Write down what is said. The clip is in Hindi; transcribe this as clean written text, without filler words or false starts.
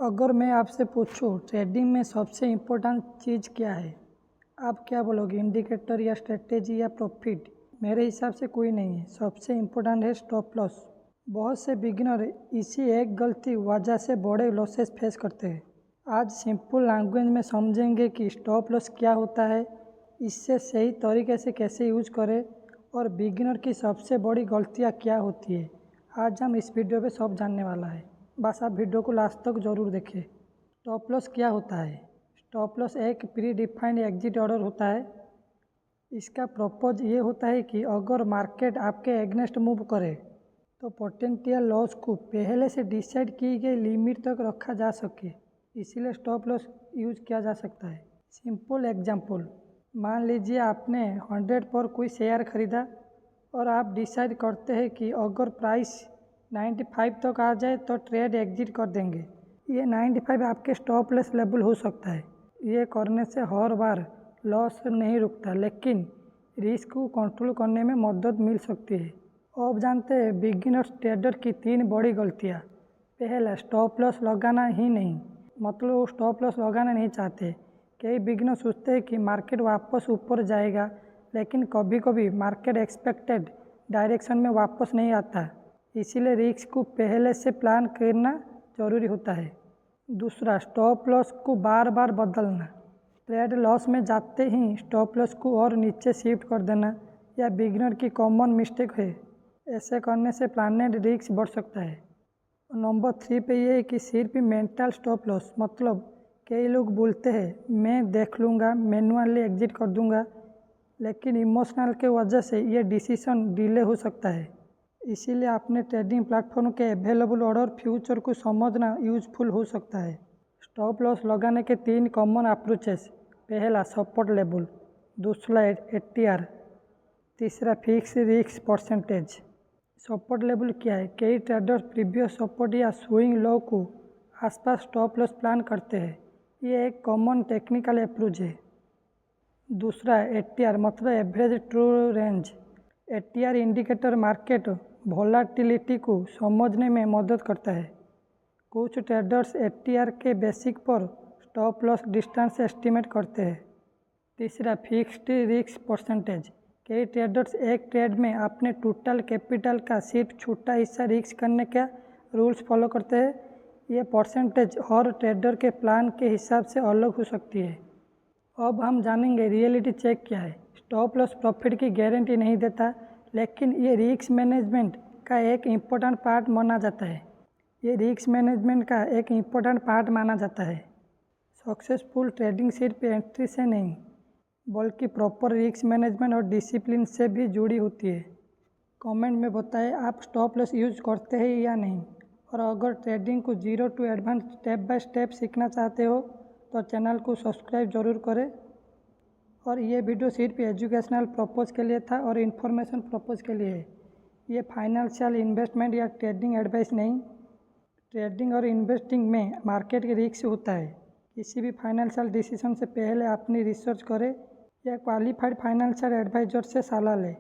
अगर मैं आपसे पूछूं ट्रेडिंग में सबसे इम्पोर्टेंट चीज़ क्या है, आप क्या बोलोगे? इंडिकेटर या स्ट्रेटेजी या प्रॉफिट? मेरे हिसाब से कोई नहीं है। सबसे इम्पोर्टेंट है स्टॉप लॉस। बहुत से बिगिनर इसी एक गलती वजह से बड़े लॉसेस फेस करते हैं। आज सिंपल लैंग्वेज में समझेंगे कि स्टॉप लॉस क्या होता है, इससे सही तरीके से कैसे यूज करें और बिगिनर की सबसे बड़ी गलतियाँ क्या होती है। आज हम इस वीडियो पे सब जानने वाला है। बस आप वीडियो को लास्ट तक ज़रूर देखें। स्टॉप लॉस क्या होता है? स्टॉप लॉस एक प्री डिफाइंड एग्जिट ऑर्डर होता है। इसका पर्पज ये होता है कि अगर मार्केट आपके एगनेस्ट मूव करे तो पोटेंशियल लॉस को पहले से डिसाइड की गई लिमिट तक रखा जा सके, इसीलिए स्टॉप लॉस यूज किया जा सकता है। सिंपल एग्जांपल, मान लीजिए आपने 100 पर कोई शेयर खरीदा और आप डिसाइड करते हैं कि अगर प्राइस 95 तक आ जाए तो ट्रेड एग्जिट कर देंगे। ये 95 आपके स्टॉप लॉस लेवल हो सकता है। ये करने से हर बार लॉस नहीं रुकता, लेकिन रिस्क को कंट्रोल करने में मदद मिल सकती है। अब जानते हैं बिगिनर्स ट्रेडर की 3 बड़ी गलतियाँ। पहला, स्टॉप लॉस लगाना ही नहीं, मतलब वो स्टॉप लॉस लगाना नहीं चाहते। कई बिगिनर सोचते हैं कि मार्केट वापस ऊपर जाएगा, लेकिन कभी कभी मार्केट एक्सपेक्टेड डायरेक्शन में वापस नहीं आता, इसीलिए रिस्क को पहले से प्लान करना जरूरी होता है। दूसरा, स्टॉप लॉस को बार बार बदलना। ट्रेड लॉस में जाते ही स्टॉप लॉस को और नीचे शिफ्ट कर देना यह बिगिनर की कॉमन मिस्टेक है। ऐसे करने से प्लानेड रिस्क बढ़ सकता है। नंबर 3 पे ये है कि सिर्फ मेंटल स्टॉप लॉस, मतलब कई लोग बोलते हैं मैं देख लूँगा, मैनुअली एग्जिट कर दूँगा, लेकिन इमोशनल के वजह से ये डिसीजन डिले हो सकता है। इसीलिए अपने ट्रेडिंग प्लेटफॉर्म के अवेलेबल ऑर्डर फ्यूचर को समझना यूजफुल हो सकता है। स्टॉप लॉस लगाने के 3 कॉमन अप्रोचेस। पहला, सपोर्ट लेवल। दूसरा, एटीआर। तीसरा, fix risk percentage. Support level क्या है? कई ट्रेडर्स प्रीवियस सपोर्ट या स्विंग लो को आसपास स्टॉप लॉस प्लान करते हैं। ये एक कॉमन टेक्निकल अप्रोच है। दूसरा, एटीआर मतलब average true range. ATR indicator market volatility को समझने में मदद करता है। कुछ ट्रेडर्स एटीआर के बेसिक पर स्टॉप लॉस डिस्टेंस एस्टिमेट करते हैं। तीसरा, फिक्स्ड रिस्क परसेंटेज। कई ट्रेडर्स एक ट्रेड में अपने टोटल कैपिटल का सिर्फ छोटा हिस्सा रिस्क करने का रूल्स फॉलो करते हैं। ये परसेंटेज हर ट्रेडर के प्लान के हिसाब से अलग हो सकती है। अब हम जानेंगे रियलिटी चेक क्या है। स्टॉप लॉस प्रॉफिट की गारंटी नहीं देता, लेकिन ये रिस्क मैनेजमेंट का एक इम्पोर्टेंट पार्ट माना जाता है। सक्सेसफुल ट्रेडिंग सिर्फ एंट्री से नहीं, बल्कि प्रॉपर रिस्क मैनेजमेंट और डिसिप्लिन से भी जुड़ी होती है। कमेंट में बताएं आप स्टॉप लॉस यूज करते हैं या नहीं, और अगर ट्रेडिंग को zero to advance step by step सीखना चाहते हो तो चैनल को सब्सक्राइब जरूर करें। और ये वीडियो सिर्फ एजुकेशनल पर्पज़ के लिए था और इन्फॉर्मेशन पर्पज़ के लिए है। ये फाइनेंशियल इन्वेस्टमेंट या ट्रेडिंग एडवाइस नहीं। ट्रेडिंग और इन्वेस्टिंग में मार्केट के रिस्क होता है। किसी भी फाइनेंशियल डिसीजन से पहले अपनी रिसर्च करें या क्वालिफाइड फाइनेंशियल एडवाइजर से सलाह लें।